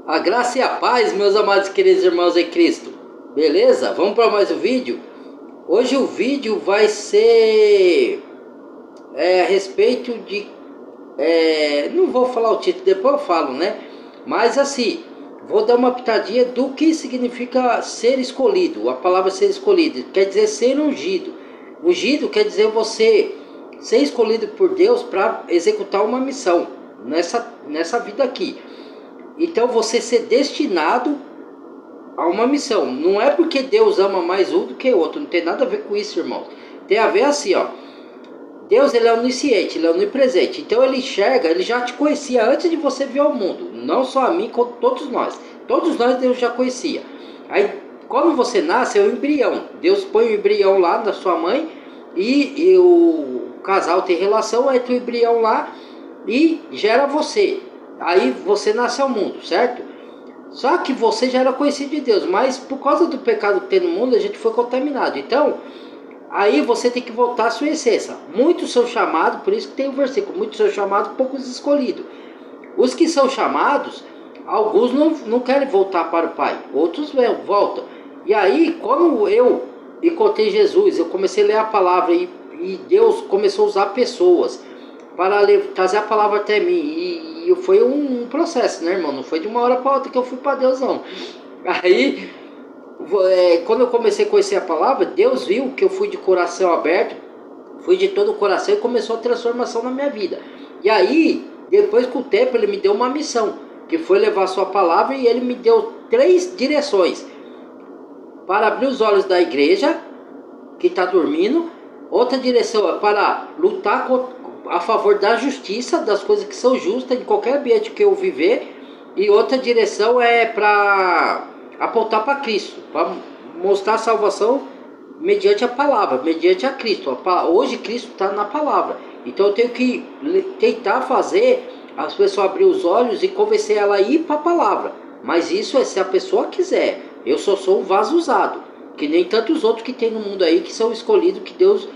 A graça e a paz, meus amados e queridos irmãos em Cristo. Beleza? Vamos para mais um vídeo? Hoje o vídeo vai ser a respeito de... não vou falar o título, depois eu falo, né? Mas assim, vou dar uma pitadinha do que significa ser escolhido. A palavra ser escolhido quer dizer ser ungido. Ungido quer dizer você ser escolhido por Deus para executar uma missão nessa vida aqui. Então você ser destinado a uma missão. Não é porque Deus ama mais um do que o outro. Não tem nada a ver com isso, irmãos. Tem a ver assim, ó. Deus, ele é onisciente, ele é onipresente. Então ele enxerga, ele já te conhecia antes de você vir ao mundo. Não só a mim, como todos nós. Todos nós Deus já conhecia. Aí, quando você nasce, é o embrião. Deus põe o embrião lá na sua mãe e o casal tem relação entre o embrião lá e gera você. Aí você nasce ao mundo, certo? Só que você já era conhecido de Deus, mas por causa do pecado que tem no mundo, a gente foi contaminado. Então, aí você tem que voltar à sua essência. Muitos são chamados, por isso que tem o versículo, muitos são chamados, poucos escolhidos. Os que são chamados, alguns não querem voltar para o Pai, outros voltam. E aí, quando eu encontrei Jesus, eu comecei a ler a palavra e Deus começou a usar pessoas para trazer a palavra até mim. E foi um processo, né, irmão? Não foi de uma hora para outra que eu fui para Deus, não. Aí, quando eu comecei a conhecer a palavra, Deus viu que eu fui de coração aberto, fui de todo o coração e começou a transformação na minha vida. E aí, depois com o tempo, ele me deu uma missão, que foi levar a sua palavra, e ele me deu 3 direções. Para abrir os olhos da igreja, que está dormindo. Outra direção é para lutar a favor da justiça, das coisas que são justas em qualquer ambiente que eu viver. E outra direção é para apontar para Cristo, para mostrar a salvação mediante a palavra, mediante a Cristo. Hoje Cristo está na palavra, então eu tenho que tentar fazer as pessoas abrir os olhos e convencer ela a ir para a palavra. Mas isso é se a pessoa quiser. Eu só sou um vaso usado, que nem tantos outros que tem no mundo aí, que são escolhidos, que Deus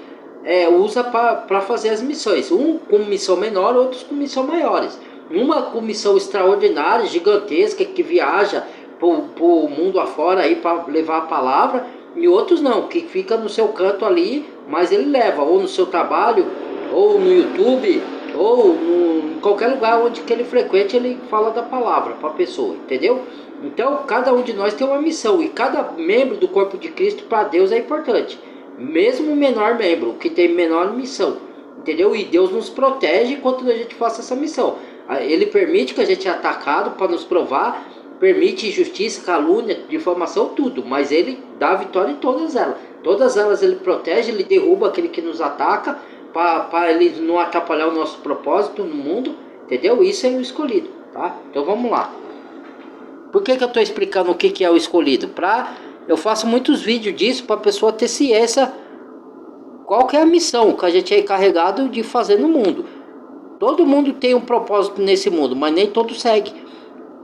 usa para fazer as missões. Um com missão menor, outros com missão maiores. Uma com missão extraordinária, gigantesca, que viaja pro mundo afora aí para levar a palavra, e outros não, que fica no seu canto ali, mas ele leva, ou no seu trabalho, ou no YouTube, ou em qualquer lugar onde que ele frequente, ele fala da palavra para a pessoa, entendeu? Então cada um de nós tem uma missão, e cada membro do corpo de Cristo para Deus é importante. Mesmo o menor membro, que tem menor missão, entendeu? E Deus nos protege enquanto a gente faça essa missão. Ele permite que a gente seja atacado para nos provar, permite injustiça, calúnia, difamação, tudo, mas ele dá a vitória em todas elas. Todas elas ele protege, ele derruba aquele que nos ataca, para ele não atrapalhar o nosso propósito no mundo, entendeu? Isso é o escolhido, tá? Então vamos lá. Por que eu estou explicando o que é o escolhido? Eu faço muitos vídeos disso para a pessoa ter ciência qual que é a missão que a gente é encarregado de fazer no mundo. Todo mundo tem um propósito nesse mundo, mas nem todos seguem.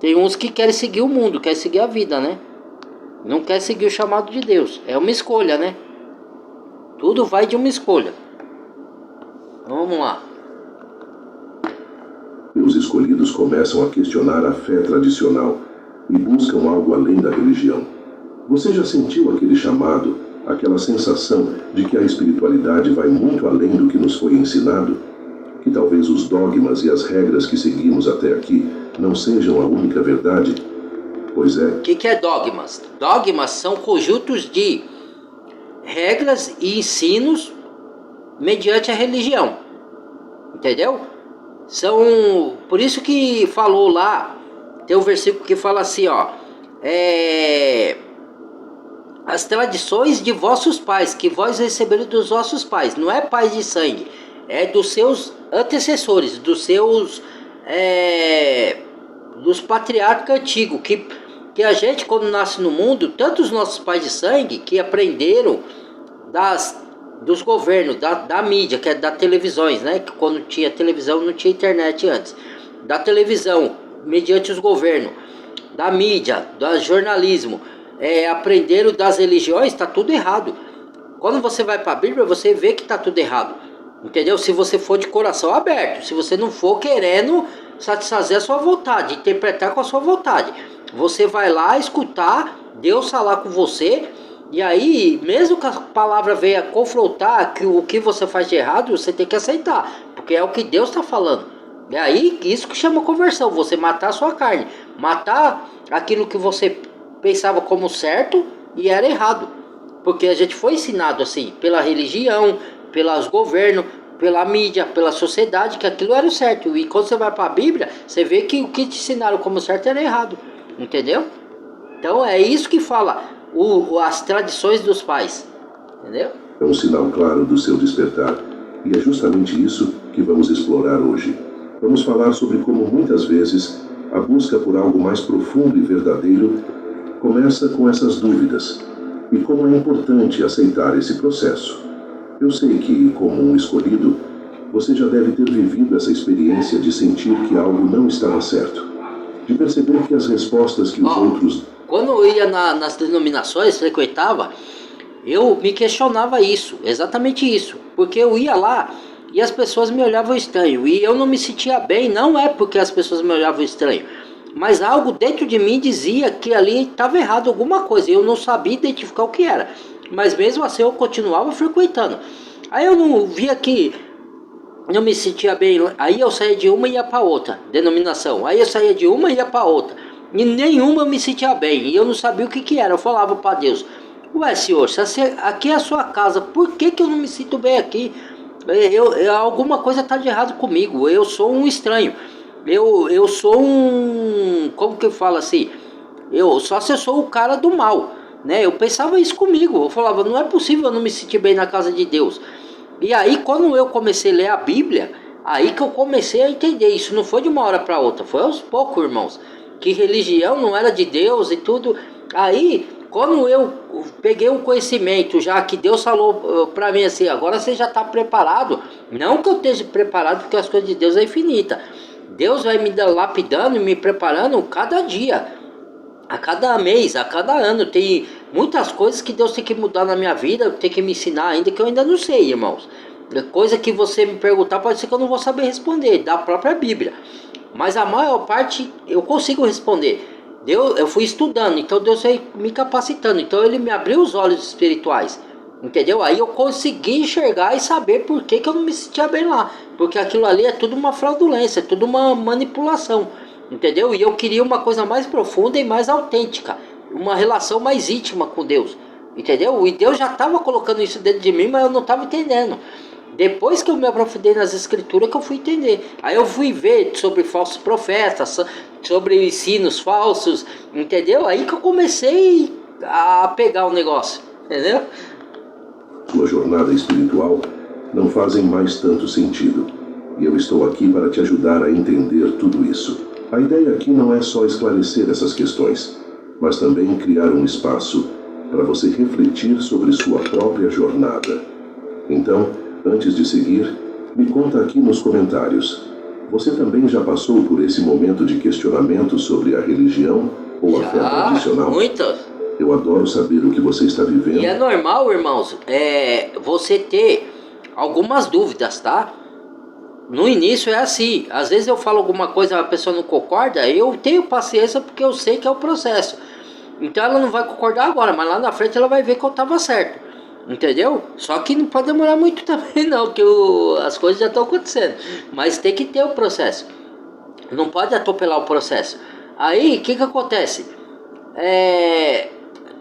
Tem uns que querem seguir o mundo, querem seguir a vida, né? Não quer seguir o chamado de Deus. É uma escolha, né? Tudo vai de uma escolha. Vamos lá. Os escolhidos começam a questionar a fé tradicional e buscam algo além da religião. Você já sentiu aquele chamado, aquela sensação de que a espiritualidade vai muito além do que nos foi ensinado? Que talvez os dogmas e as regras que seguimos até aqui não sejam a única verdade? Pois é. O que é dogmas? Dogmas são conjuntos de regras e ensinos mediante a religião. Entendeu? São... Por isso que falou lá, tem um versículo que fala assim, ó. As tradições de vossos pais, que vós receberam dos vossos pais. Não é pais de sangue, é dos seus antecessores, dos patriarcas antigos, que a gente, quando nasce no mundo, tanto os nossos pais de sangue, que aprenderam dos governos, da mídia, que é das televisões, né? Que quando tinha televisão não tinha internet antes. Da televisão, mediante os governos, da mídia, do jornalismo, aprenderam das religiões, está tudo errado. Quando você vai para a Bíblia, você vê que está tudo errado. Entendeu? Se você for de coração aberto, se você não for querendo satisfazer a sua vontade, interpretar com a sua vontade. Você vai lá escutar, Deus falar com você, e aí, mesmo que a palavra venha confrontar que o que você faz de errado, você tem que aceitar, porque é o que Deus está falando. É aí isso que chama conversão, você matar a sua carne, matar aquilo que você pensava como certo e era errado. Porque a gente foi ensinado assim, pela religião, pelos governos, pela mídia, pela sociedade, que aquilo era o certo. E quando você vai para a Bíblia, você vê que o que te ensinaram como certo era errado. Entendeu? Então é isso que fala as tradições dos pais. Entendeu? É um sinal claro do seu despertar. E é justamente isso que vamos explorar hoje. Vamos falar sobre como muitas vezes a busca por algo mais profundo e verdadeiro começa com essas dúvidas e como é importante aceitar esse processo. Eu sei que, como um escolhido, você já deve ter vivido essa experiência de sentir que algo não estava certo, de perceber que as respostas que os outros... Quando eu ia nas denominações, frequentava, eu me questionava isso, exatamente isso, porque eu ia lá e as pessoas me olhavam estranho, e eu não me sentia bem, não é porque as pessoas me olhavam estranho, mas algo dentro de mim dizia que ali estava errado alguma coisa, eu não sabia identificar o que era, mas mesmo assim eu continuava frequentando. Aí eu não via que não me sentia bem, aí eu saía de uma e ia para outra denominação, aí eu saía de uma e ia para outra, e nenhuma eu me sentia bem, e eu não sabia o que era. Eu falava para Deus: ué, Senhor, se aqui é a sua casa, por que eu não me sinto bem aqui? Alguma coisa está de errado comigo, eu sou um estranho, eu sou um, como que eu falo assim, só se eu sou o cara do mal, né? Eu pensava isso comigo, eu falava, não é possível eu não me sentir bem na casa de Deus. E aí quando eu comecei a ler a Bíblia, aí que eu comecei a entender, isso não foi de uma hora para outra, foi aos poucos, irmãos, que religião não era de Deus e tudo. Aí quando eu peguei o conhecimento, já que Deus falou para mim assim, agora você já está preparado, não que eu esteja preparado, porque as coisas de Deus é infinita, Deus vai me lapidando e me preparando cada dia, a cada mês, a cada ano. Tem muitas coisas que Deus tem que mudar na minha vida, tem que me ensinar ainda, que eu ainda não sei, irmãos. Coisa que você me perguntar, pode ser que eu não vou saber responder, da própria Bíblia, mas a maior parte eu consigo responder. Eu fui estudando, então Deus foi me capacitando, então Ele me abriu os olhos espirituais, entendeu? Aí eu consegui enxergar e saber por que eu não me sentia bem lá, porque aquilo ali é tudo uma fraudulência, é tudo uma manipulação, entendeu? E eu queria uma coisa mais profunda e mais autêntica, uma relação mais íntima com Deus, entendeu? E Deus já estava colocando isso dentro de mim, mas eu não estava entendendo. Depois que eu me aprofundei nas escrituras que eu fui entender. Aí eu fui ver sobre falsos profetas, sobre ensinos falsos, entendeu? Aí que eu comecei a pegar o negócio, entendeu? Sua jornada espiritual não fazem mais tanto sentido. E eu estou aqui para te ajudar a entender tudo isso. A ideia aqui não é só esclarecer essas questões, mas também criar um espaço para você refletir sobre sua própria jornada. Então, antes de seguir, me conta aqui nos comentários. Você também já passou por esse momento de questionamento sobre a religião ou a fé tradicional? Muitas. Eu adoro saber o que você está vivendo. E é normal, irmãos, você ter algumas dúvidas, tá? No início é assim. Às vezes eu falo alguma coisa, a pessoa não concorda, eu tenho paciência porque eu sei que é o processo. Então ela não vai concordar agora, mas lá na frente ela vai ver que eu estava certo. Entendeu? Só que não pode demorar muito também não, que as coisas já estão acontecendo. Mas tem que ter o processo. Não pode atropelar o processo. Aí, o que acontece?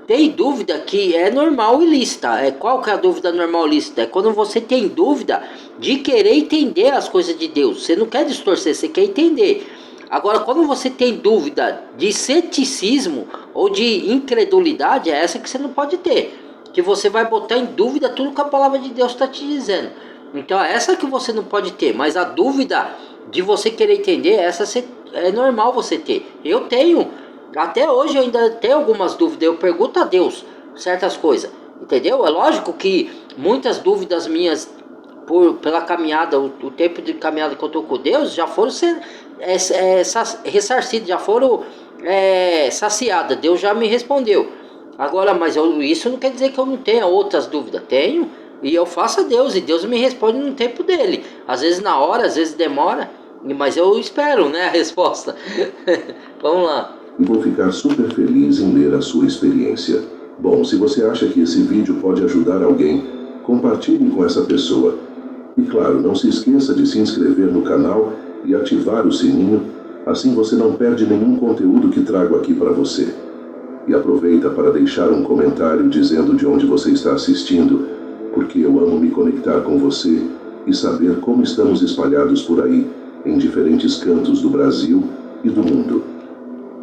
Tem dúvida que é normal e lícita. Qual que é a dúvida normal e lícita? É quando você tem dúvida de querer entender as coisas de Deus. Você não quer distorcer, você quer entender. Agora, quando você tem dúvida de ceticismo ou de incredulidade, é essa que você não pode ter. Que você vai botar em dúvida tudo que a palavra de Deus está te dizendo. Então essa que você não pode ter. Mas a dúvida de você querer entender, essa é normal você ter. Eu tenho, até hoje eu ainda tenho algumas dúvidas. Eu pergunto a Deus certas coisas, entendeu? É lógico que muitas dúvidas minhas pela caminhada, o tempo de caminhada que eu estou com Deus, já foram ressarcidas, já foram saciadas. Deus já me respondeu. Agora, mas isso não quer dizer que eu não tenha outras dúvidas. Tenho, e eu faço a Deus, e Deus me responde no tempo dele. Às vezes na hora, às vezes demora, Mas eu espero, né, a resposta. Vamos lá. E vou ficar super feliz em ler a sua experiência. Bom, se você acha que esse vídeo pode ajudar alguém, compartilhe com essa pessoa. E claro, não se esqueça de se inscrever no canal e ativar o sininho, assim você não perde nenhum conteúdo que trago aqui para você. E aproveita para deixar um comentário dizendo de onde você está assistindo, porque eu amo me conectar com você e saber como estamos espalhados por aí, em diferentes cantos do Brasil e do mundo.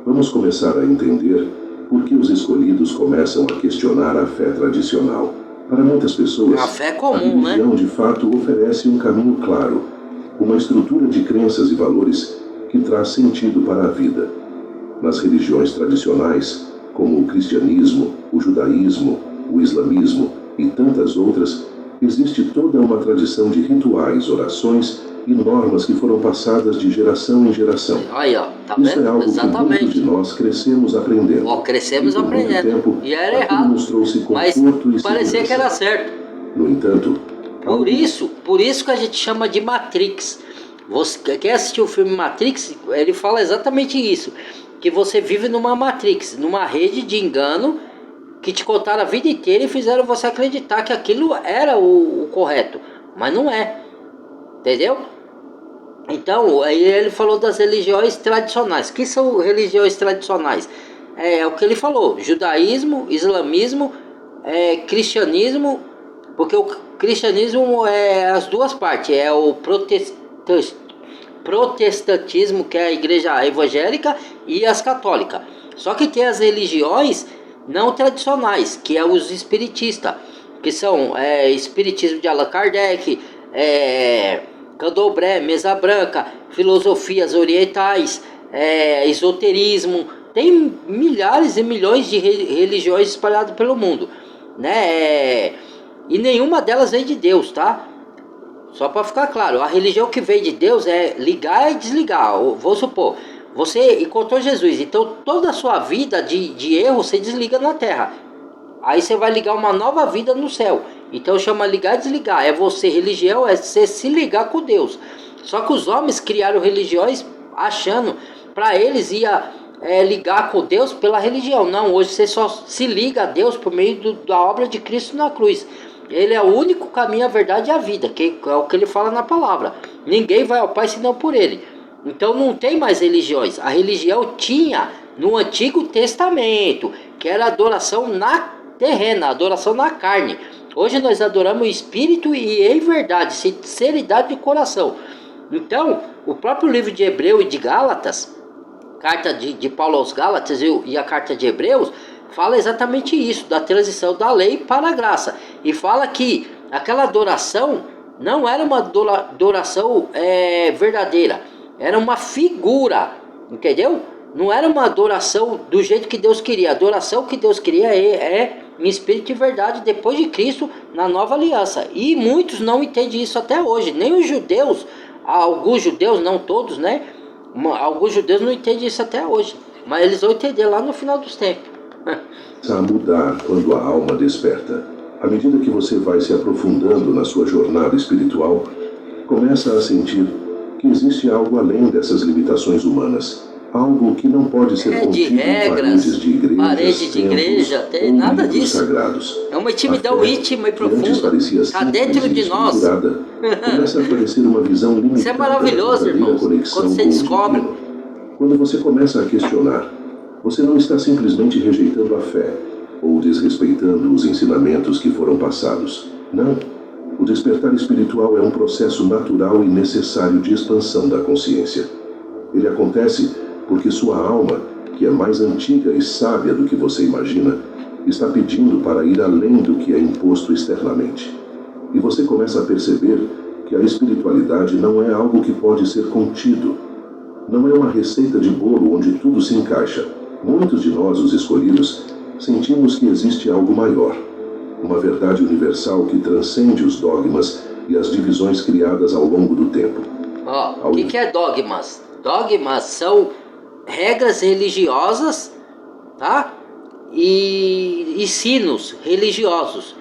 Vamos começar a entender por que os escolhidos começam a questionar a fé tradicional. Para muitas pessoas, a fé comum, a religião de fato oferece um caminho claro, uma estrutura de crenças e valores que traz sentido para a vida. Nas religiões tradicionais, como o cristianismo, o judaísmo, o islamismo e tantas outras, existe toda uma tradição de rituais, orações e normas que foram passadas de geração em geração. Aí, ó, tá Isso vendo? é algo que muitos de nós crescemos aprendendo. Ó, crescemos E por muito aprendendo. tempo, E era aquilo errado. nos trouxe Mas conforto e parecia segurança. que era certo. No entanto, Por isso que a gente chama de Matrix. Você quer assistir o filme Matrix? Ele fala exatamente isso. Que você vive numa Matrix, numa rede de engano que te contaram a vida inteira e fizeram você acreditar que aquilo era o correto. Mas não é. Entendeu? Então, aí ele falou das religiões tradicionais. Que são religiões tradicionais? É o que ele falou: judaísmo, islamismo, cristianismo, porque o cristianismo é as duas partes, é o protestantismo, que é a igreja evangélica, e as católicas. Só que tem as religiões não tradicionais, que é os espiritistas, que são espiritismo de Allan Kardec, Candomblé, Mesa Branca, filosofias orientais, esoterismo. Tem milhares e milhões de religiões espalhadas pelo mundo, né? E nenhuma delas vem de Deus, tá? Só para ficar claro, a religião que vem de Deus é ligar e desligar. Vou supor, você encontrou Jesus, então toda a sua vida de erro você desliga na terra. Aí você vai ligar uma nova vida no céu. Então chama ligar e desligar. Religião é você se ligar com Deus. Só que os homens criaram religiões achando para eles ia ligar com Deus pela religião. Não, hoje você só se liga a Deus por meio da obra de Cristo na cruz. Ele é o único caminho, a verdade e a vida, que é o que ele fala na palavra. Ninguém vai ao Pai senão por ele. Então não tem mais religiões. A religião tinha no Antigo Testamento, que era adoração na terrena, adoração na carne. Hoje nós adoramos o Espírito e em verdade, sinceridade de coração. Então, o próprio livro de Hebreu e de Gálatas, carta de Paulo aos Gálatas e a carta de Hebreus, fala exatamente isso, da transição da lei para a graça. E fala que aquela adoração não era uma adoração verdadeira, era uma figura, entendeu? Não era uma adoração do jeito que Deus queria. A adoração que Deus queria é em espírito e verdade depois de Cristo na nova aliança. E muitos não entendem isso até hoje. Nem os judeus, alguns judeus, não todos, né? Alguns judeus não entendem isso até hoje. Mas eles vão entender lá no final dos tempos. A mudar quando a alma desperta. À medida que você vai se aprofundando na sua jornada espiritual, começa a sentir que existe algo além dessas limitações humanas. Algo que não pode ser contido em paredes de igreja, tem nada disso. Sagrados. É uma intimidão íntima e profunda. Está dentro de nós. Começa a aparecer uma visão limitada. Isso é maravilhoso, irmãos. Quando você descobre. Quando você começa a questionar, você não está simplesmente rejeitando a fé ou desrespeitando os ensinamentos que foram passados. Não. O despertar espiritual é um processo natural e necessário de expansão da consciência. Ele acontece porque sua alma, que é mais antiga e sábia do que você imagina, está pedindo para ir além do que é imposto externamente. E você começa a perceber que a espiritualidade não é algo que pode ser contido. Não é uma receita de bolo onde tudo se encaixa. Muitos de nós, os escolhidos, sentimos que existe algo maior. Uma verdade universal que transcende os dogmas e as divisões criadas ao longo do tempo. O que é dogmas? Dogmas são regras religiosas, tá? E ensinos religiosos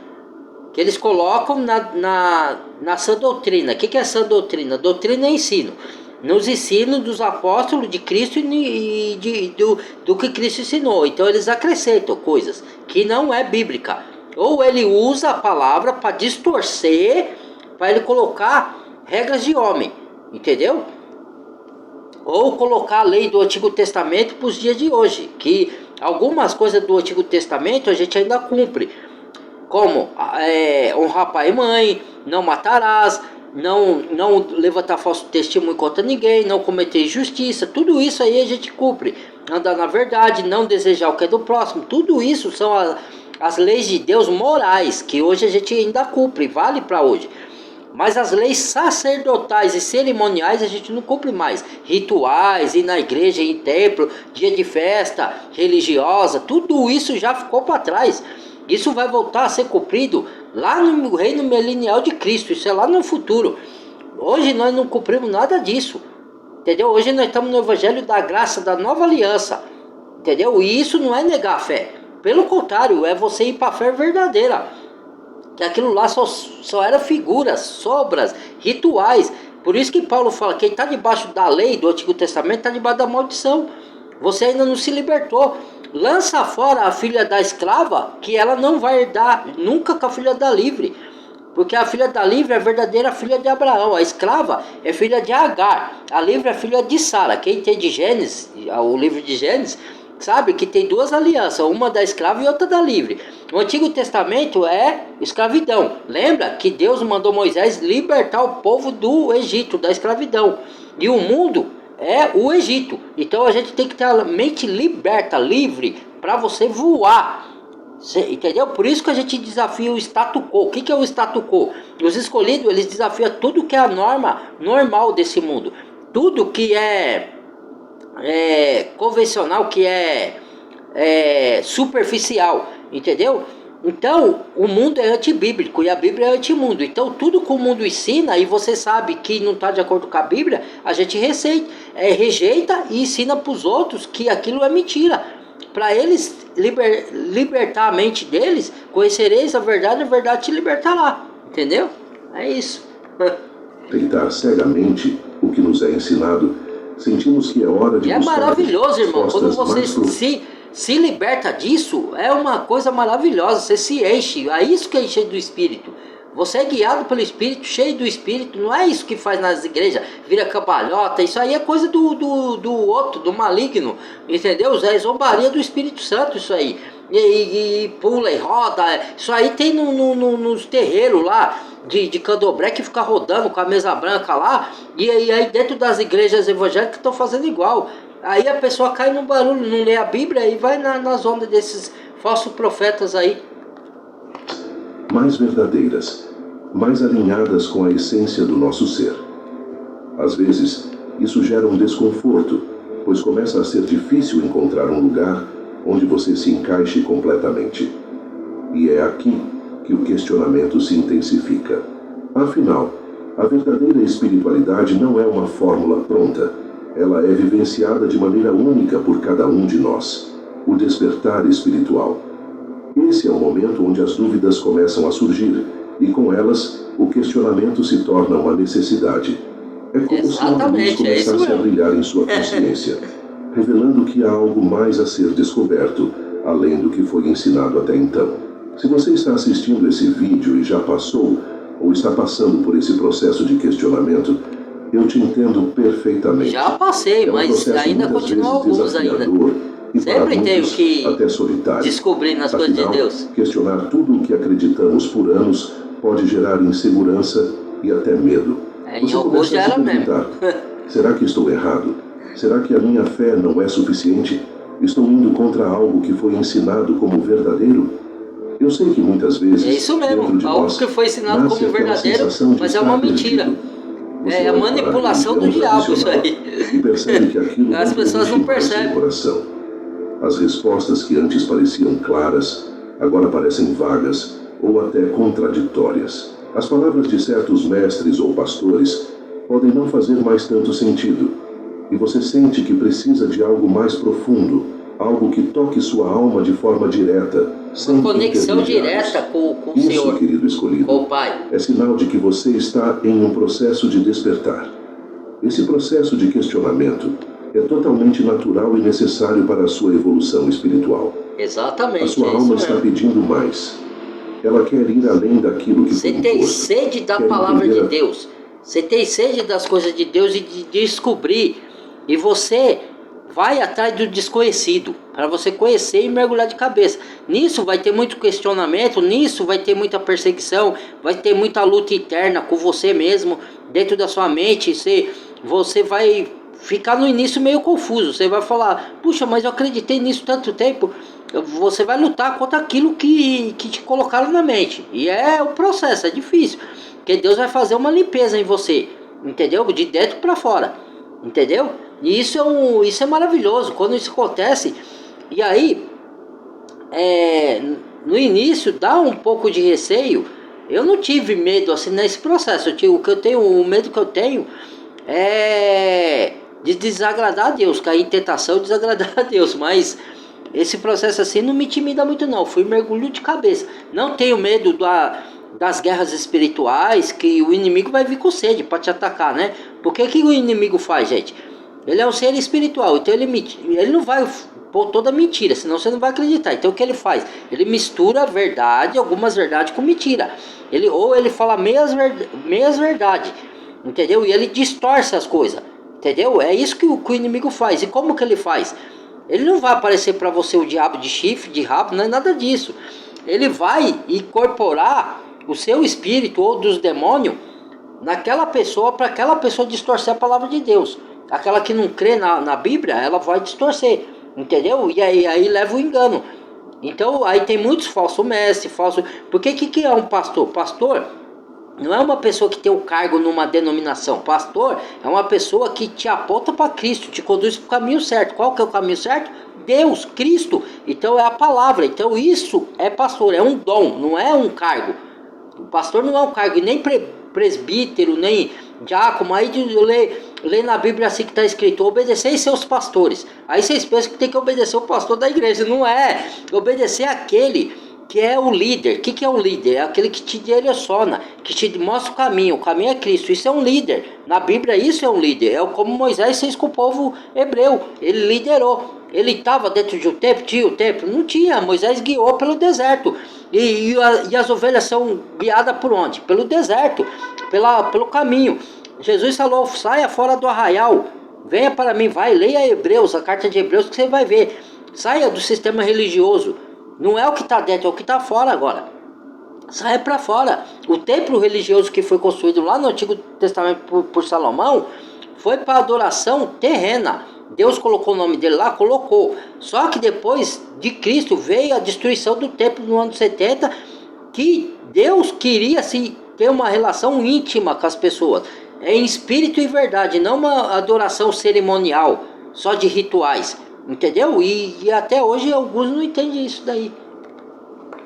que eles colocam na sã doutrina. O que é sã doutrina? Doutrina é ensino. nos ensinos dos apóstolos de Cristo e do que Cristo ensinou. Então eles acrescentam coisas que não é bíblica. Ou ele usa a palavra para distorcer, para ele colocar regras de homem, entendeu? Ou colocar a lei do Antigo Testamento para os dias de hoje, que algumas coisas do Antigo Testamento a gente ainda cumpre, como honrar pai e mãe, não matarás, não levantar falso testemunho contra ninguém, não cometer injustiça, tudo isso aí a gente cumpre. Andar na verdade, não desejar o que é do próximo, tudo isso são as leis de Deus morais, que hoje a gente ainda cumpre, vale para hoje. Mas as leis sacerdotais e cerimoniais a gente não cumpre mais. Rituais, ir na igreja, ir em templo, dia de festa religiosa, tudo isso já ficou para trás. Isso vai voltar a ser cumprido lá no reino milenial de Cristo. Isso é lá no futuro. Hoje nós não cumprimos nada disso. Entendeu? Hoje nós estamos no evangelho da graça, da nova aliança. Entendeu? E isso não é negar a fé. Pelo contrário, é você ir para a fé verdadeira. Que aquilo lá só era figuras, sobras, rituais. Por isso que Paulo fala que quem está debaixo da lei do Antigo Testamento está debaixo da maldição. Você ainda não se libertou. Lança fora a filha da escrava, que ela não vai herdar nunca com a filha da livre. Porque a filha da livre é a verdadeira filha de Abraão. A escrava é filha de Agar. A livre é filha de Sara. Quem tem de Gênesis, o livro de Gênesis, sabe que tem duas alianças, uma da escrava e outra da livre. O Antigo Testamento é escravidão. Lembra que Deus mandou Moisés libertar o povo do Egito, da escravidão. E o mundo é o Egito. Então a gente tem que ter a mente liberta, livre, para você voar. Entendeu? Por isso que a gente desafia o status quo. O que é o status quo? Os escolhidos, eles desafiam tudo que é a norma normal desse mundo. Tudo que é convencional, que é superficial, entendeu? Então o mundo é antibíblico e a Bíblia é antimundo. Então tudo que o mundo ensina e você sabe que não está de acordo com a Bíblia, a gente rejeita e ensina para os outros que aquilo é mentira, para eles libertar a mente deles. Conhecereis a verdade te libertará, entendeu? É isso. Tentar cegamente o que nos é ensinado, sentimos que é hora de buscar maravilhoso, irmão, quando você mais se liberta disso, é uma coisa maravilhosa. Você se enche, é isso que é encher do Espírito. Você é guiado pelo Espírito, cheio do Espírito. Não é isso que faz nas igrejas, vira cambalhota. Isso aí é coisa do outro, do maligno, entendeu? É zombaria do Espírito Santo, isso aí. E pula e roda. Isso aí tem nos terreiros lá de candomblé, que fica rodando com a mesa branca lá. E aí dentro das igrejas evangélicas estão fazendo igual. Aí a pessoa cai no barulho, não lê a Bíblia e vai nas ondas desses falsos profetas aí. mais verdadeiras, mais alinhadas com a essência do nosso ser. Às vezes, isso gera um desconforto, pois começa a ser difícil encontrar um lugar onde você se encaixe completamente. E é aqui que o questionamento se intensifica. Afinal, a verdadeira espiritualidade não é uma fórmula pronta. Ela é vivenciada de maneira única por cada um de nós. O despertar espiritual. Esse é o momento onde as dúvidas começam a surgir, e com elas, o questionamento se torna uma necessidade. É como se a luz começasse a brilhar em sua consciência, revelando que há algo mais a ser descoberto, além do que foi ensinado até então. Se você está assistindo esse vídeo e já passou, ou está passando por esse processo de questionamento, eu te entendo perfeitamente. Já passei, mas ainda continuam alguns ainda. Sempre tenho que descobrir nas coisas de Deus. Questionar tudo o que acreditamos por anos pode gerar insegurança e até medo. Você começa a se perguntar, será que estou errado? Será que a minha fé não é suficiente? Estou indo contra algo que foi ensinado como verdadeiro? Eu sei que muitas vezes, é isso mesmo, algo que foi ensinado como verdadeiro, mas é uma mentira. É a manipulação do diabo, isso aí. E percebe que aquilo as pessoas não percebem. Coração. As respostas que antes pareciam claras, agora parecem vagas ou até contraditórias. As palavras de certos mestres ou pastores podem não fazer mais tanto sentido, e você sente que precisa de algo mais profundo, algo que toque sua alma de forma direta, sem uma conexão direta com o Isso, Senhor, querido escolhido, com o Pai. É sinal de que você está em um processo de despertar. Esse processo de questionamento é totalmente natural e necessário para a sua evolução espiritual. Exatamente. A sua alma está pedindo mais. Ela quer ir além daquilo que você tem sede da palavra de Deus. Você tem sede das coisas de Deus e de descobrir. E você vai atrás do desconhecido, para você conhecer e mergulhar de cabeça. Nisso vai ter muito questionamento, nisso vai ter muita perseguição, vai ter muita luta interna com você mesmo, dentro da sua mente. Você vai ficar no início meio confuso. Você vai falar, puxa, mas eu acreditei nisso tanto tempo. Você vai lutar contra aquilo que te colocaram na mente. E é o processo, é difícil. Porque Deus vai fazer uma limpeza em você, entendeu? De dentro para fora, entendeu? E isso é maravilhoso quando isso acontece. E aí, no início dá um pouco de receio. Eu não tive medo assim nesse processo. O medo que eu tenho é de desagradar a Deus, cair em tentação e desagradar a Deus. Mas esse processo assim não me intimida muito não. Fui mergulho de cabeça. Não tenho medo das guerras espirituais, que o inimigo vai vir com sede para te atacar, né? Porque que o inimigo faz, gente? Ele é um ser espiritual, então ele não vai pôr toda mentira, senão você não vai acreditar. Então o que ele faz? Ele mistura verdade, algumas verdades com mentira. Ou ele fala meias verdades, entendeu? E ele distorce as coisas, entendeu? É isso que o inimigo faz. E como que ele faz? Ele não vai aparecer para você o diabo de chifre, de rabo, não é nada disso. Ele vai incorporar o seu espírito ou dos demônios naquela pessoa, para aquela pessoa distorcer a palavra de Deus. Aquela que não crê na Bíblia, ela vai distorcer, entendeu? E aí leva o engano. Então aí tem muitos falsos mestres, Porque que é um pastor? Pastor não é uma pessoa que tem um cargo numa denominação. Pastor é uma pessoa que te aponta para Cristo, te conduz para o caminho certo. Qual que é o caminho certo? Deus, Cristo. Então é a palavra. Então isso é pastor, é um dom, não é um cargo. O pastor não é um cargo, e nem presbítero, nem diácono. Aí lê na Bíblia assim que está escrito: obedecer seus pastores. Aí vocês pensam que tem que obedecer o pastor da igreja. Não é. Obedecer aquele que é o líder. O que é o líder? É aquele que te direciona, que te mostra o caminho. O caminho é Cristo. Isso é um líder. Na Bíblia isso é um líder. É como Moisés fez com o povo hebreu. Ele liderou. Ele estava dentro de um templo? Tinha o templo? Não tinha. Moisés guiou pelo deserto. E as ovelhas são guiadas por onde? Pelo deserto, pelo caminho. Jesus falou: saia fora do arraial, venha para mim, vai, leia Hebreus, a carta de Hebreus, que você vai ver. Saia do sistema religioso. Não é o que está dentro, é o que está fora agora. Saia para fora. O templo religioso que foi construído lá no Antigo Testamento por Salomão foi para adoração terrena. Deus colocou o nome dele lá, colocou. Só que depois de Cristo veio a destruição do templo no ano 70, que Deus queria ter uma relação íntima com as pessoas, em espírito e verdade, não uma adoração cerimonial, só de rituais, entendeu? E até hoje alguns não entendem isso daí.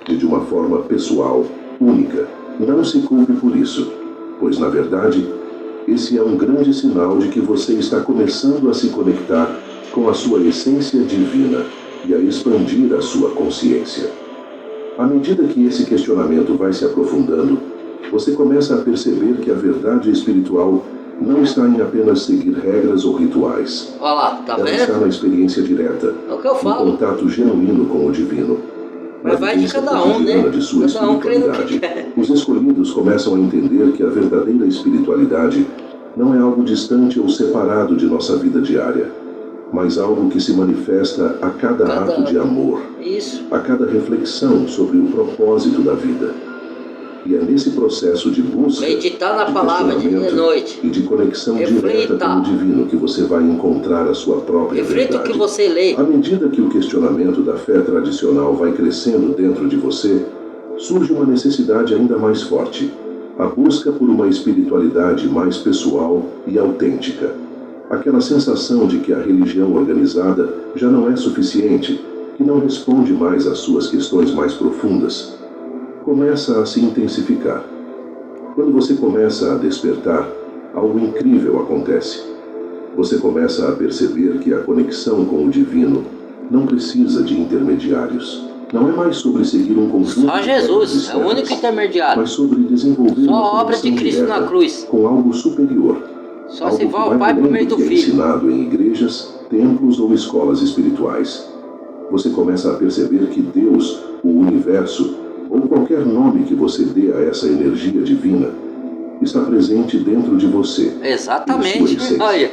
E de uma forma pessoal, única, não se culpe por isso, pois na verdade esse é um grande sinal de que você está começando a se conectar com a sua essência divina e a expandir a sua consciência. À medida que esse questionamento vai se aprofundando, você começa a perceber que a verdade espiritual não está em apenas seguir regras ou rituais. Olha lá, tá vendo? Ela está na experiência direta, é o que eu falo. no contato genuíno com o divino. Mas vai de cada um, né? De sua cada um crê no que quer. Os escolhidos começam a entender que a verdadeira espiritualidade não é algo distante ou separado de nossa vida diária, mas algo que se manifesta a cada ato de amor, isso, a cada reflexão sobre o propósito da vida. E é nesse processo de busca, meditar na de palavra de dia e noite, e de conexão direta com o divino que você vai encontrar a sua própria reflita verdade. O que você lê. À medida que o questionamento da fé tradicional vai crescendo dentro de você, surge uma necessidade ainda mais forte: a busca por uma espiritualidade mais pessoal e autêntica. Aquela sensação de que a religião organizada já não é suficiente, que não responde mais às suas questões mais profundas, começa a se intensificar. Quando você começa a despertar, algo incrível acontece. Você começa a perceber que a conexão com o divino não precisa de intermediários. Não é mais sobre seguir um conjunto só Jesus é o único intermediário, mas sobre desenvolver só uma a obra de Cristo na cruz, com algo superior, Só algo se que vai ao vai Pai por além meio do do que é Filho. ensinado em igrejas, templos ou escolas espirituais. Você começa a perceber que Deus, o universo, ou qualquer nome que você dê a essa energia divina, está presente dentro de você, Exatamente, em sua essência. olha.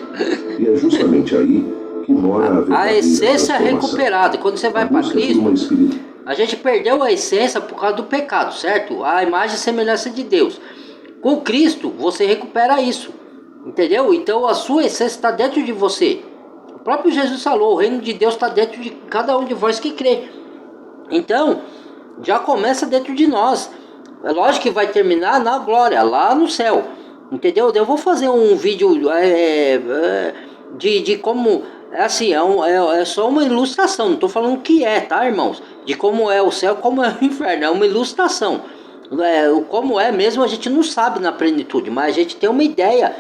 E é justamente aí que mora a verdadeira A essência é transformação. recuperada. Quando você vai A para busca por Cristo, uma espírito. a gente perdeu a essência por causa do pecado, certo? A imagem e semelhança de Deus. Com Cristo, você recupera isso. Entendeu? Então a sua essência está dentro de você. O próprio Jesus falou, o reino de Deus está dentro de cada um de vós que crê. Então, já começa dentro de nós. É lógico que vai terminar na glória, lá no céu. Entendeu? Eu vou fazer um vídeo de como... É assim, é só uma ilustração. Não estou falando o que é, tá, irmãos? De como é o céu, como é o inferno. É uma ilustração. Como é mesmo a gente não sabe na plenitude, mas a gente tem uma ideia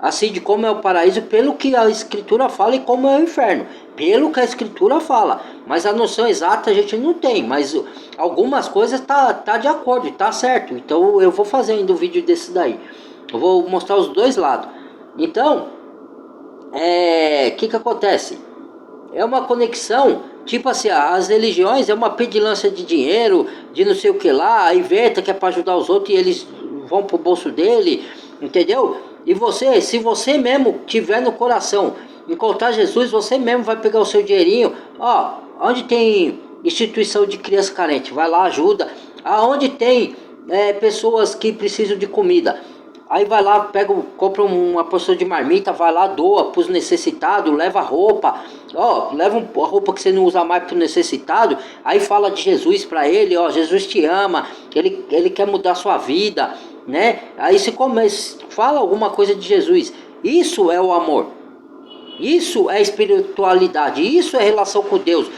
assim de como é o paraíso pelo que a escritura fala e como é o inferno pelo que a escritura fala, mas a noção exata a gente não tem, mas algumas coisas tá de acordo, tá certo. Então eu vou fazer ainda um vídeo desse daí, eu vou mostrar os dois lados. Então que acontece? É uma conexão, tipo assim, as religiões é uma pedilância de dinheiro, de não sei o que lá, a inventa que é para ajudar os outros e eles vão pro bolso dele, entendeu? E você, se você mesmo tiver no coração encontrar Jesus, você mesmo vai pegar o seu dinheirinho, ó, onde tem instituição de criança carente, vai lá, ajuda. Aonde tem pessoas que precisam de comida, aí vai lá, compra uma porção de marmita, vai lá, doa para os necessitados, leva roupa, ó, leva a roupa que você não usa mais para o necessitado, aí fala de Jesus para ele, ó, Jesus te ama, ele quer mudar a sua vida, né? Aí você fala alguma coisa de Jesus. Isso é o amor. Isso é espiritualidade, isso é relação com Deus.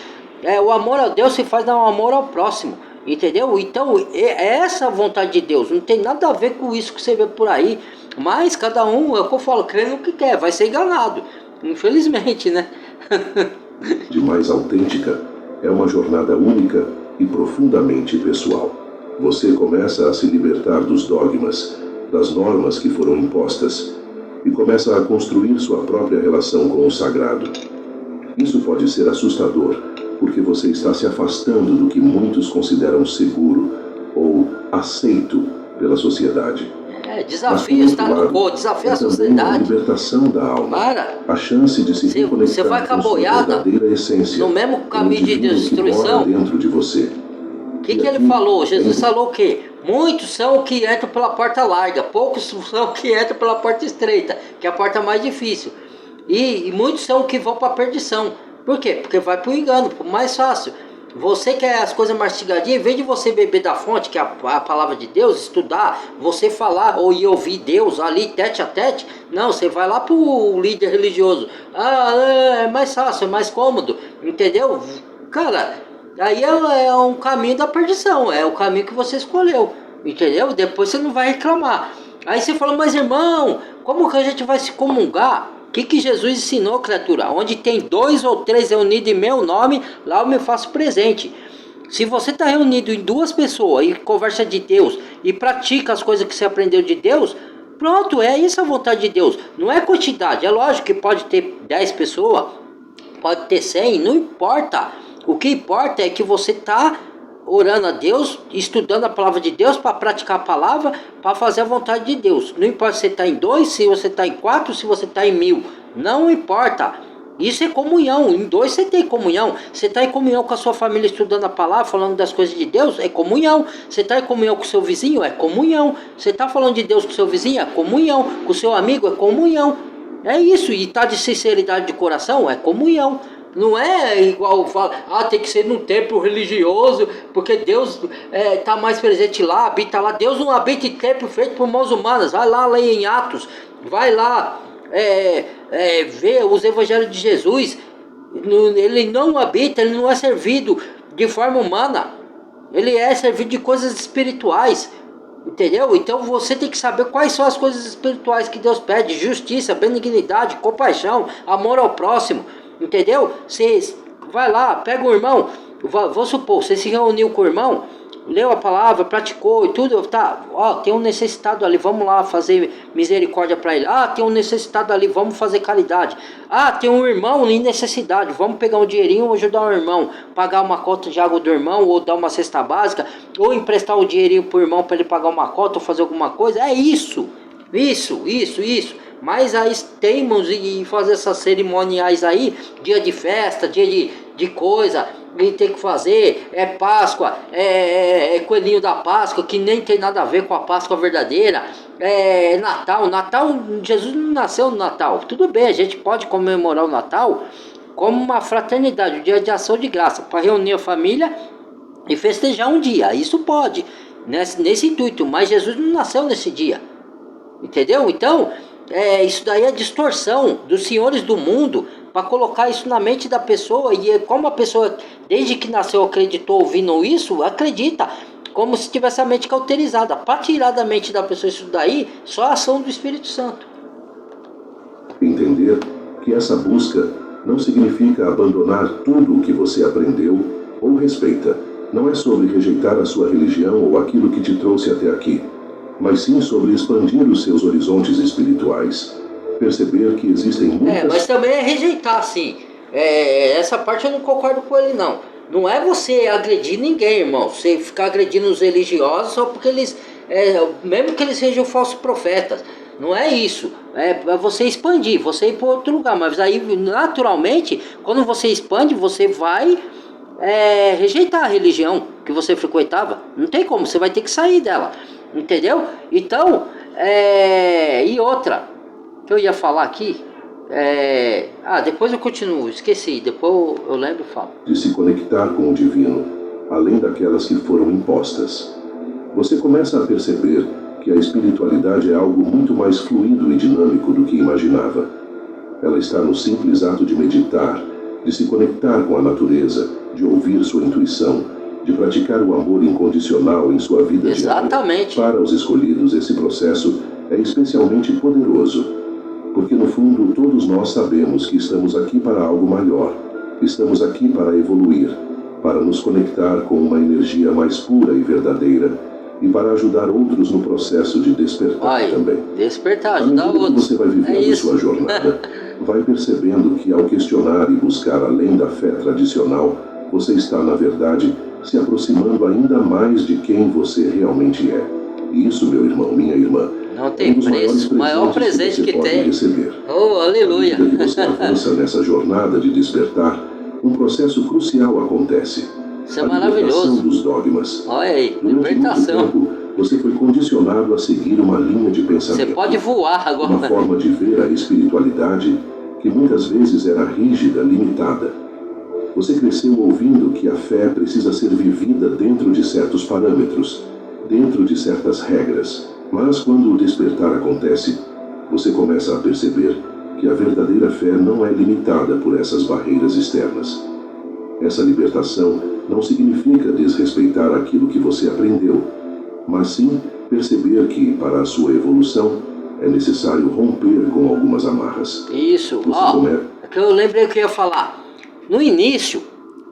O amor a Deus se faz dar um amor ao próximo, entendeu? Então é essa a vontade de Deus, não tem nada a ver com isso que você vê por aí. Mas cada um, é o que eu falo, crê no que quer, vai ser enganado, infelizmente, né? De mais autêntica, é uma jornada única e profundamente pessoal. Você começa a se libertar dos dogmas, das normas que foram impostas, e começa a construir sua própria relação com o sagrado. Isso pode ser assustador, porque você está se afastando do que muitos consideram seguro ou aceito pela sociedade. Desafio o status quo, desafio a sociedade. A libertação da alma. Para. A chance de se reconectar você vai com a sua boiada verdadeira essência, no mesmo caminho de destruição. Dentro de você. O que ele falou? Jesus falou o quê? Muitos são que entram pela porta larga, poucos são que entram pela porta estreita, que é a porta mais difícil. E muitos são que vão para a perdição. Por quê? Porque vai para o engano, para o mais fácil. Você quer as coisas mastigadinhas, em vez de você beber da fonte, que é a palavra de Deus, estudar, você falar ou ir ouvir Deus ali tete a tete, não, você vai lá pro líder religioso. É mais fácil, é mais cômodo, entendeu? Cara, aí é um caminho da perdição, é o caminho que você escolheu, entendeu? Depois você não vai reclamar. Aí você fala, mas irmão, como que a gente vai se comungar? O que Jesus ensinou, criatura? Onde tem 2 ou 3 reunidos em meu nome, lá eu me faço presente. Se você está reunido em 2 pessoas e conversa de Deus e pratica as coisas que você aprendeu de Deus, pronto, é isso a vontade de Deus. Não é quantidade, é lógico que pode ter 10 pessoas, pode ter 100, não importa. O que importa é que você está orando a Deus, estudando a palavra de Deus para praticar a palavra, para fazer a vontade de Deus. Não importa se você está em 2, se você está em 4, se você está em 1000. Não importa. Isso é comunhão. Em 2 você tem comunhão. Você está em comunhão com a sua família, estudando a palavra, falando das coisas de Deus, é comunhão. Você está em comunhão com o seu vizinho, é comunhão. Você está falando de Deus com o seu vizinho, é comunhão. Com o seu amigo, é comunhão. É isso. E está de sinceridade de coração, é comunhão. Não é igual fala, tem que ser num templo religioso, porque Deus está mais presente lá, habita lá. Deus não habita em templo feito por mãos humanas. Vai lá ler em Atos, vai lá ver os evangelhos de Jesus. Ele não habita, ele não é servido de forma humana, ele é servido de coisas espirituais. Entendeu? Então você tem que saber quais são as coisas espirituais que Deus pede: justiça, benignidade, compaixão, amor ao próximo. Entendeu? Você vai lá, pega o irmão, vou supor, você se reuniu com o irmão, leu a palavra, praticou e tudo, tá, ó, tem um necessitado ali, vamos lá fazer misericórdia para ele. Ah, tem um necessitado ali, vamos fazer caridade. Ah, tem um irmão em necessidade, vamos pegar um dinheirinho, ajudar um irmão, pagar uma cota de água do irmão, ou dar uma cesta básica, ou emprestar um dinheirinho pro irmão para ele pagar uma cota, ou fazer alguma coisa. É isso. Mas aí teimos em fazer essas cerimoniais aí, dia de festa, dia de coisa, e tem que fazer, é Páscoa, é coelhinho da Páscoa, que nem tem nada a ver com a Páscoa verdadeira, é Natal, Jesus não nasceu no Natal. Tudo bem, a gente pode comemorar o Natal como uma fraternidade, um dia de ação de graça, para reunir a família e festejar um dia, isso pode, nesse intuito, mas Jesus não nasceu nesse dia. Entendeu? Então, isso daí é distorção dos senhores do mundo para colocar isso na mente da pessoa. E como a pessoa, desde que nasceu, acreditou ouvindo isso, acredita, como se tivesse a mente cauterizada. Para tirar da mente da pessoa isso daí, só a ação do Espírito Santo. Entender que essa busca não significa abandonar tudo o que você aprendeu ou respeita. Não é sobre rejeitar a sua religião ou aquilo que te trouxe até aqui, mas sim sobre expandir os seus horizontes espirituais. Perceber que existem muitas... mas também é rejeitar, sim. Essa parte eu não concordo com ele, não. Não é você agredir ninguém, irmão. Você ficar agredindo os religiosos só porque eles... mesmo que eles sejam falsos profetas. Não é isso. É você expandir, você ir para outro lugar. Mas aí, naturalmente, quando você expande, você vai... rejeitar a religião que você frequentava. Não tem como, você vai ter que sair dela. Entendeu? Então, e outra que eu ia falar aqui, depois eu continuo, esqueci, depois eu lembro e falo. De se conectar com o divino, além daquelas que foram impostas. Você começa a perceber que a espiritualidade é algo muito mais fluido e dinâmico do que imaginava. Ela está no simples ato de meditar, de se conectar com a natureza, de ouvir sua intuição, de praticar o amor incondicional em sua vida Exatamente. diária. Para os escolhidos, esse processo é especialmente poderoso, porque no fundo todos nós sabemos que estamos aqui para algo maior. Estamos aqui para evoluir, para nos conectar com uma energia mais pura e verdadeira, e para ajudar outros no processo de despertar também. Despertar, ajudar outros. Você vai vivendo sua jornada, vai percebendo que ao questionar e buscar além da fé tradicional, você está, na verdade, se aproximando ainda mais de quem você realmente é. E isso, meu irmão, minha irmã, não tem preço, o maior presente que tem. Receber. Oh, aleluia! À medida que você avança nessa jornada de despertar, um processo crucial acontece. Isso é maravilhoso. A libertação dos dogmas. Olha aí, libertação. Durante muito tempo, você foi condicionado a seguir uma linha de pensamento. Você pode voar agora. Uma forma de ver a espiritualidade que muitas vezes era rígida, limitada. Você cresceu ouvindo que a fé precisa ser vivida dentro de certos parâmetros, dentro de certas regras. Mas quando o despertar acontece, você começa a perceber que a verdadeira fé não é limitada por essas barreiras externas. Essa libertação não significa desrespeitar aquilo que você aprendeu, mas sim perceber que, para a sua evolução, é necessário romper com algumas amarras. Isso, que eu lembrei que eu ia falar. No início,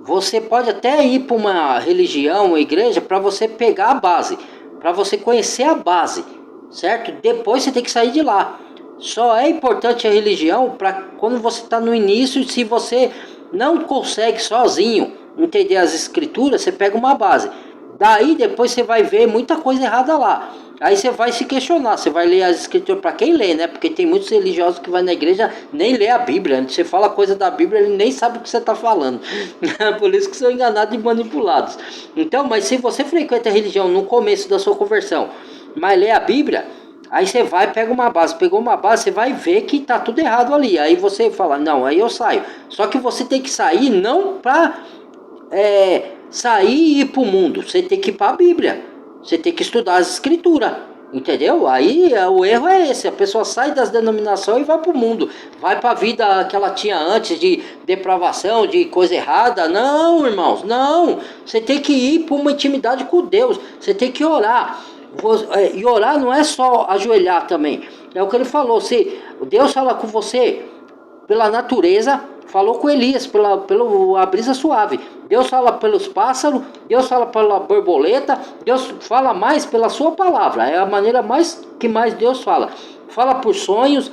você pode até ir para uma religião, uma igreja, para você pegar a base, para você conhecer a base, certo? Depois você tem que sair de lá. Só é importante a religião para quando você está no início, se você não consegue sozinho entender as escrituras, você pega uma base. Daí depois você vai ver muita coisa errada lá. Aí você vai se questionar, você vai ler as escrituras para quem lê, né? Porque tem muitos religiosos que vão na igreja nem lê a Bíblia. Você fala coisa da Bíblia, ele nem sabe o que você está falando. Por isso que são enganados e manipulados. Então, mas se você frequenta a religião no começo da sua conversão, mas lê a Bíblia, aí você vai, pega uma base, pegou uma base, você vai ver que tá tudo errado ali. Aí você fala, não, aí eu saio. Só que você tem que sair não para sair e ir para o mundo. Você tem que ir para a Bíblia. Você tem que estudar as escrituras. Entendeu? Aí o erro é esse. A pessoa sai das denominações e vai para o mundo. Vai para a vida que ela tinha antes de depravação, de coisa errada. Não, irmãos, não. Você tem que ir para uma intimidade com Deus. Você tem que orar. E orar não é só ajoelhar também. É o que ele falou. Deus fala com você pela natureza, falou com Elias pela brisa suave. Deus fala pelos pássaros, Deus fala pela borboleta, Deus fala mais pela sua palavra. É a maneira que mais Deus fala. Fala por sonhos.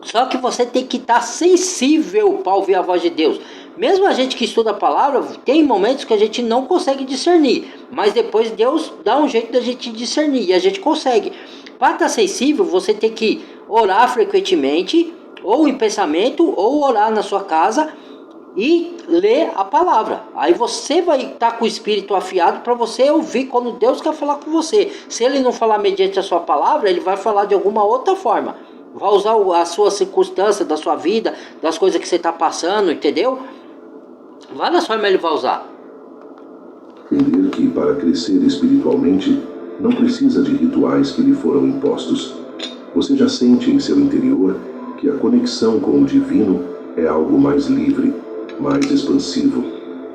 Só que você tem que estar sensível para ouvir a voz de Deus. Mesmo a gente que estuda a palavra, tem momentos que a gente não consegue discernir. Mas depois Deus dá um jeito da gente discernir e a gente consegue. Para estar sensível, você tem que orar frequentemente, ou em pensamento, ou orar na sua casa e ler a palavra. Aí você vai estar com o espírito afiado para você ouvir quando Deus quer falar com você. Se ele não falar mediante a sua palavra, ele vai falar de alguma outra forma. Vai usar a sua circunstância, da sua vida, das coisas que você está passando, entendeu? Várias formas ele vai usar. Entender que para crescer espiritualmente não precisa de rituais que lhe foram impostos. Você já sente em seu interior que a conexão com o divino é algo mais livre, mais expansivo,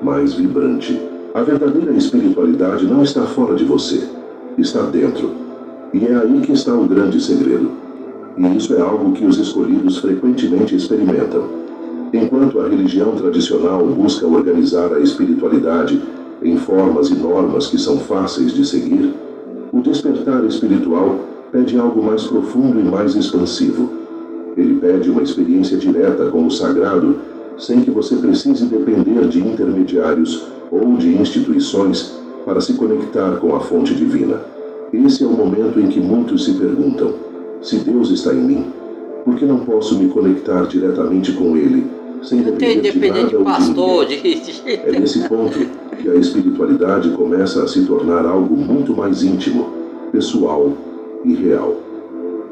mais vibrante. A verdadeira espiritualidade não está fora de você, está dentro. E é aí que está o grande segredo. E isso é algo que os escolhidos frequentemente experimentam. Enquanto a religião tradicional busca organizar a espiritualidade em formas e normas que são fáceis de seguir, o despertar espiritual pede algo mais profundo e mais expansivo. Ele pede uma experiência direta com o sagrado, sem que você precise depender de intermediários ou de instituições para se conectar com a fonte divina. Esse é o momento em que muitos se perguntam: se Deus está em mim, por que não posso me conectar diretamente com Ele, sem depender de nada ou pastor, de ninguém? É nesse ponto que a espiritualidade começa a se tornar algo muito mais íntimo, pessoal e real.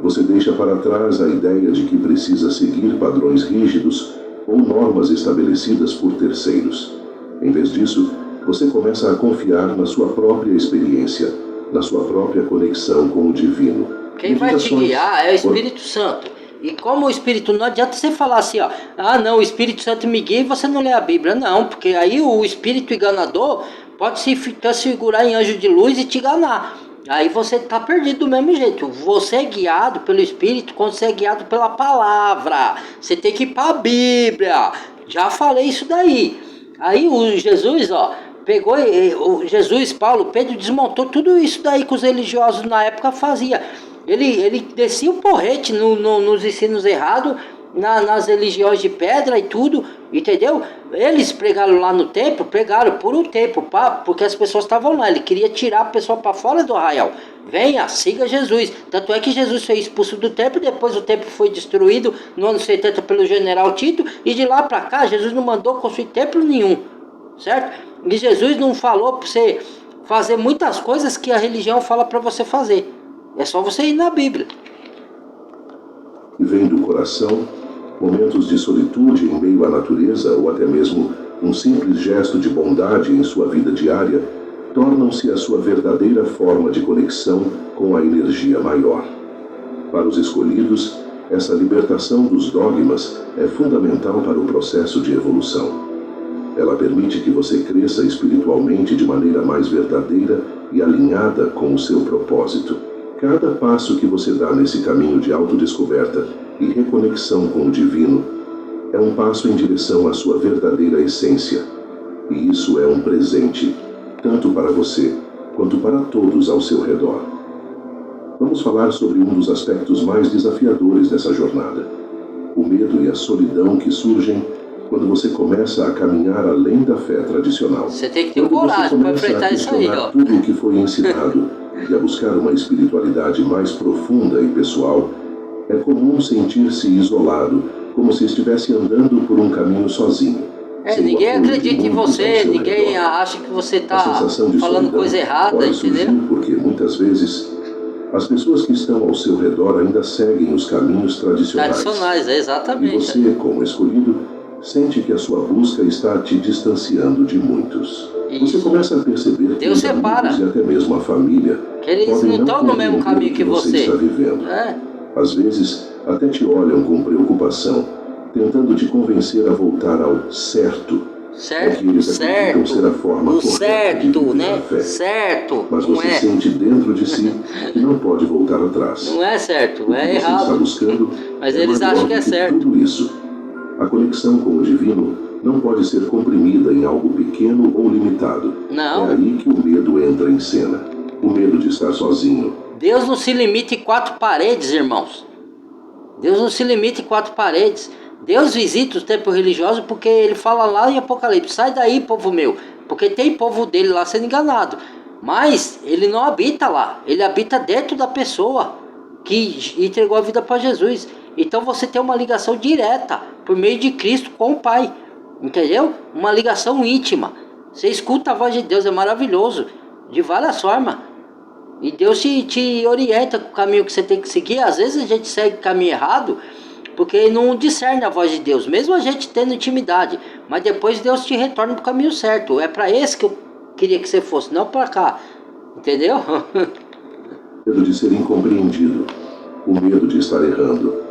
Você deixa para trás a ideia de que precisa seguir padrões rígidos ou normas estabelecidas por terceiros. Em vez disso, você começa a confiar na sua própria experiência, na sua própria conexão com o divino. Quem vai te guiar é o Espírito Santo. E como o Espírito, não adianta você falar assim, ó, ah não, o Espírito Santo me guia e você não lê a Bíblia. Não, porque aí o Espírito enganador pode se figurar em anjo de luz e te enganar. Aí você está perdido do mesmo jeito. Você é guiado pelo Espírito quando você é guiado pela palavra. Você tem que ir para a Bíblia. Já falei isso daí. Aí o Jesus, ó, pegou, o Jesus, Paulo, Pedro desmontou tudo isso daí que os religiosos na época faziam. Ele descia o porrete nos ensinos errados, nas religiões de pedra e tudo, entendeu? Eles pregaram lá no templo, pregaram por um tempo, porque as pessoas estavam lá. Ele queria tirar a pessoa para fora do arraial. Venha, siga Jesus. Tanto é que Jesus foi expulso do templo, depois o templo foi destruído no ano 70 pelo general Tito, e de lá para cá Jesus não mandou construir templo nenhum, certo? E Jesus não falou para você fazer muitas coisas que a religião fala para você fazer. É só você ir na Bíblia. E vem do coração, momentos de solitude em meio à natureza ou até mesmo um simples gesto de bondade em sua vida diária tornam-se a sua verdadeira forma de conexão com a energia maior. Para os escolhidos, essa libertação dos dogmas é fundamental para o processo de evolução. Ela permite que você cresça espiritualmente de maneira mais verdadeira e alinhada com o seu propósito. Cada passo que você dá nesse caminho de autodescoberta e reconexão com o divino é um passo em direção à sua verdadeira essência. E isso é um presente, tanto para você quanto para todos ao seu redor. Vamos falar sobre um dos aspectos mais desafiadores dessa jornada: o medo e a solidão que surgem quando você começa a caminhar além da fé tradicional. Você tem que ter coragem para enfrentar isso aí, ó. Tudo o que foi ensinado e a buscar uma espiritualidade mais profunda e pessoal, é comum sentir-se isolado, como se estivesse andando por um caminho sozinho. Ninguém acredita em você, ninguém acha que você está falando coisa errada, entendeu? Porque muitas vezes as pessoas que estão ao seu redor ainda seguem os caminhos tradicionais. Exatamente. E você, como escolhido, sente que a sua busca está te distanciando de muitos. Você começa a perceber que os amigos e até mesmo a família que eles não estão no mesmo caminho que você está vivendo. Às vezes, até te olham com preocupação, tentando te convencer a voltar ao certo. Certo, ser a forma o certo, né? Certo. Mas você sente dentro de si que não pode voltar atrás. Não é certo, é errado. Está buscando mas eles acham que é certo. Tudo isso. A conexão com o divino não pode ser comprimida em algo pequeno ou limitado. Não. É aí que o medo entra em cena. O medo de estar sozinho. Deus não se limita em 4 paredes, irmãos. Deus não se limita em 4 paredes. Deus visita os templos religiosos porque ele fala lá em Apocalipse: sai daí, povo meu, porque tem povo dele lá sendo enganado. Mas ele não habita lá, ele habita dentro da pessoa que entregou a vida para Jesus. Então você tem uma ligação direta por meio de Cristo com o Pai, entendeu? Uma ligação íntima. Você escuta a voz de Deus, é maravilhoso, de várias formas. E Deus te orienta com o caminho que você tem que seguir. Às vezes a gente segue o caminho errado porque não discerne a voz de Deus, mesmo a gente tendo intimidade. Mas depois Deus te retorna para o caminho certo. É para esse que eu queria que você fosse, não para cá. Entendeu? O medo de ser incompreendido. O medo de estar errando.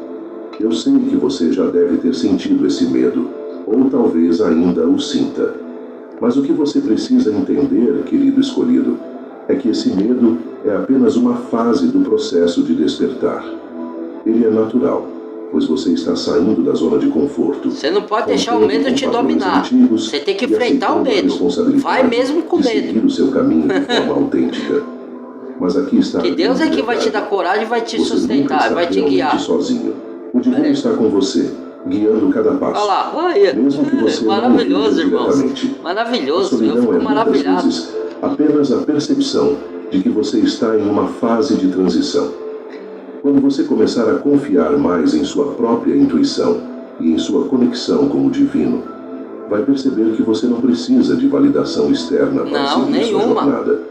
Eu sei que você já deve ter sentido esse medo, ou talvez ainda o sinta. Mas o que você precisa entender, querido escolhido, é que esse medo é apenas uma fase do processo de despertar. Ele é natural, pois você está saindo da zona de conforto. Você não pode deixar o medo te dominar. Você tem que enfrentar o medo. Vai mesmo com medo. Seguir o seu caminho de forma autêntica. Mas aqui está. Que Deus é que vai te dar coragem, vai te sustentar, vai te guiar. Sozinho. O divino está com você, guiando cada passo. Olha lá, olha. Mesmo que você maravilhoso, irmãos. Maravilhoso. Eu fico maravilhado. Vezes, apenas a percepção de que você está em uma fase de transição. Quando você começar a confiar mais em sua própria intuição e em sua conexão com o divino, vai perceber que você não precisa de validação externa para seguir sua jornada.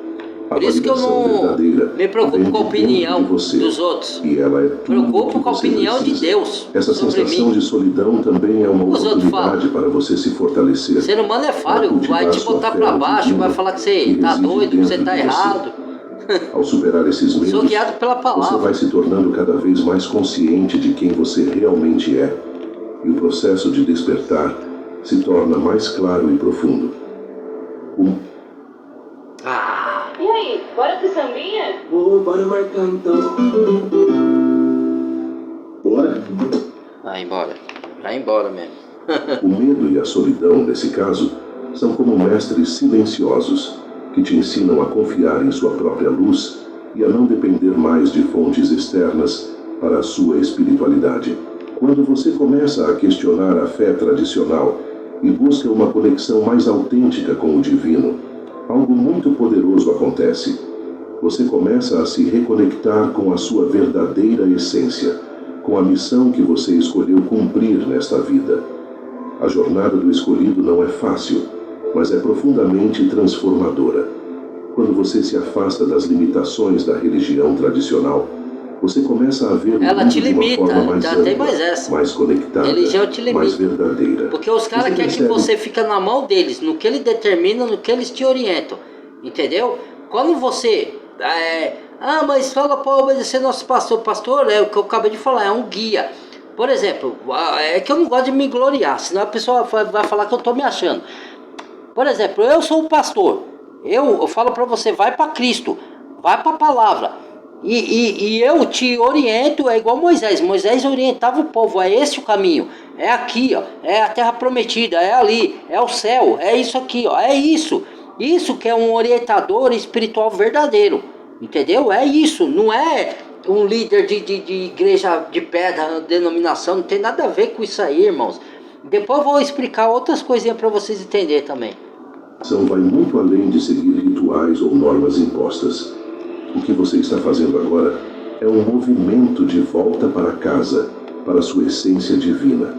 Por isso que eu não me preocupo com a opinião dos outros. E ela é preocupo com a opinião de Deus. Essa sensação de solidão também é uma oportunidade para você se fortalecer. O ser humano é falho, vai te botar para baixo, vai falar que você está doido, que você está errado. Ao superar esses medos, sou guiado pela palavra. Você vai se tornando cada vez mais consciente de quem você realmente é. E o processo de despertar se torna mais claro e profundo. E aí, bora pro sambinha? Bora marcar então. Bora? Vai embora mesmo. O medo e a solidão, nesse caso, são como mestres silenciosos que te ensinam a confiar em sua própria luz e a não depender mais de fontes externas para a sua espiritualidade. Quando você começa a questionar a fé tradicional e busca uma conexão mais autêntica com o divino, algo muito poderoso acontece. Você começa a se reconectar com a sua verdadeira essência, com a missão que você escolheu cumprir nesta vida. A jornada do escolhido não é fácil, mas é profundamente transformadora. Quando você se afasta das limitações da religião tradicional, você começa a ver o mundo de uma forma mais ampla, mais conectada, religião te limita, mais verdadeira. Porque os caras querem que você fique na mão deles, no que eles determinam, no que eles te orientam. Entendeu? Quando você... mas fala para obedecer nosso pastor. Pastor, é o que eu acabei de falar, é um guia. Por exemplo, é que eu não gosto de me gloriar, senão a pessoa vai falar que eu estou me achando. Por exemplo, eu sou o pastor. Eu falo para você, vai para Cristo, vai para a palavra. E eu te oriento, é igual Moisés. Moisés orientava o povo, é esse o caminho. É aqui, ó, é a terra prometida, é ali, é o céu, é isso aqui, ó, é isso. Isso que é um orientador espiritual verdadeiro. Entendeu? É isso, não é um líder de igreja de pedra, denominação, não tem nada a ver com isso aí, irmãos. Depois eu vou explicar outras coisinhas para vocês entenderem também. Vai muito além de seguir rituais ou normas impostas. O que você está fazendo agora é um movimento de volta para casa, para sua essência divina.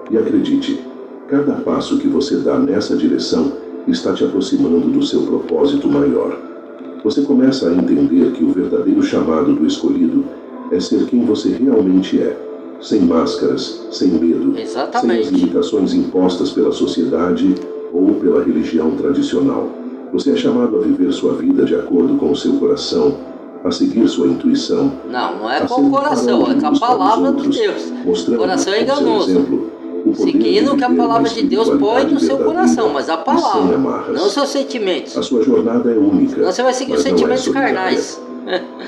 E acredite, cada passo que você dá nessa direção está te aproximando do seu propósito maior. Você começa a entender que o verdadeiro chamado do escolhido é ser quem você realmente é, sem máscaras, sem medo, Exatamente. sem as limitações impostas pela sociedade ou pela religião tradicional. Você é chamado a viver sua vida de acordo com o seu coração, a seguir sua intuição. Não é com o coração, é com a palavra de Deus. O coração é enganoso. Seguindo o que a palavra de Deus põe no seu coração, mas a palavra, não os seus sentimentos. A sua jornada é única. Senão você vai seguir os sentimentos carnais.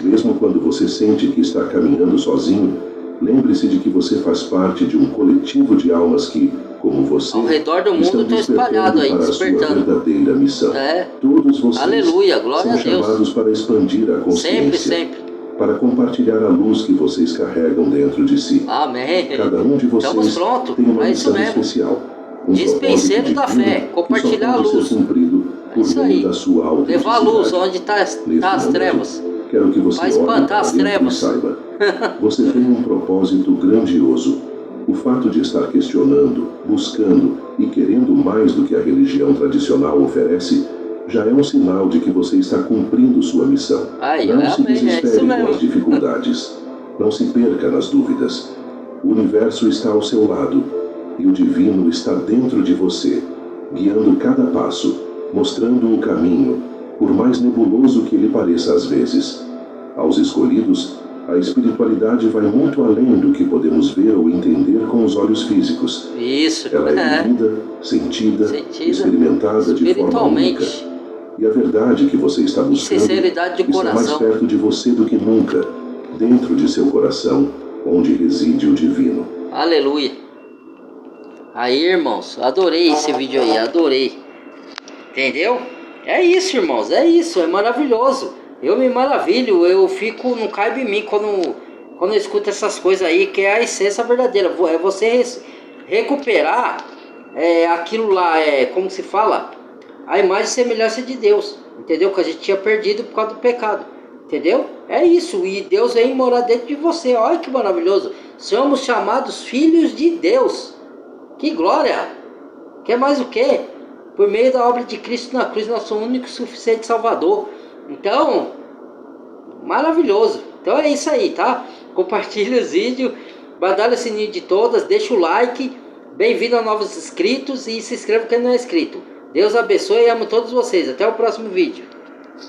Mesmo quando você sente que está caminhando sozinho, Lembre-se de que você faz parte de um coletivo de almas que, como você, ao redor do mundo estão estão espalhados aí, para a sua despertando. verdadeira missão. Todos vocês Aleluia, glória são a Deus. chamados para expandir a consciência, Sempre. para compartilhar a luz que vocês carregam dentro de si. Amém. Cada um de vocês Estamos prontos, tem uma é isso missão mesmo. especial. Um Dispenseiro propósito da divino fé, que compartilhar só a pode luz. ser cumprido por Isso meio aí. da sua autenticidade. Levar a luz onde está as Neste trevas. momento, quero que você Vai olhe espantar para as dentro e trevas. saiba. Você tem um propósito grandioso. O fato de estar questionando, buscando e querendo mais do que a religião tradicional oferece já é um sinal de que você está cumprindo sua missão. Não se desespere com as dificuldades. Não se perca nas dúvidas. O universo está ao seu lado e o divino está dentro de você, guiando cada passo, mostrando o caminho, por mais nebuloso que ele pareça às vezes. Aos escolhidos, a espiritualidade vai muito além do que podemos ver ou entender com os olhos físicos. Isso. Ela é vivida, sentida, experimentada de forma única. E a verdade que você está buscando sinceridade de está mais coração. perto de você do que nunca, dentro de seu coração, onde reside o divino. Aleluia. Aí, irmãos, adorei esse vídeo aí, adorei. Entendeu? É isso, irmãos, é isso, é maravilhoso. Eu me maravilho, eu fico, não caibe em mim quando eu escuto essas coisas aí, que é a essência verdadeira. É você recuperar aquilo lá, como se fala? A imagem e semelhança de Deus, entendeu? Que a gente tinha perdido por causa do pecado, entendeu? É isso, e Deus vem morar dentro de você, olha que maravilhoso. Somos chamados filhos de Deus, que glória! Quer mais o quê? Por meio da obra de Cristo na cruz, nosso único e suficiente Salvador. Então, maravilhoso. Então é isso aí, tá? Compartilha os vídeos, badalha o sininho de todas, deixa o like, bem-vindo a novos inscritos e se inscreva quem não é inscrito. Deus abençoe e amo todos vocês. Até o próximo vídeo.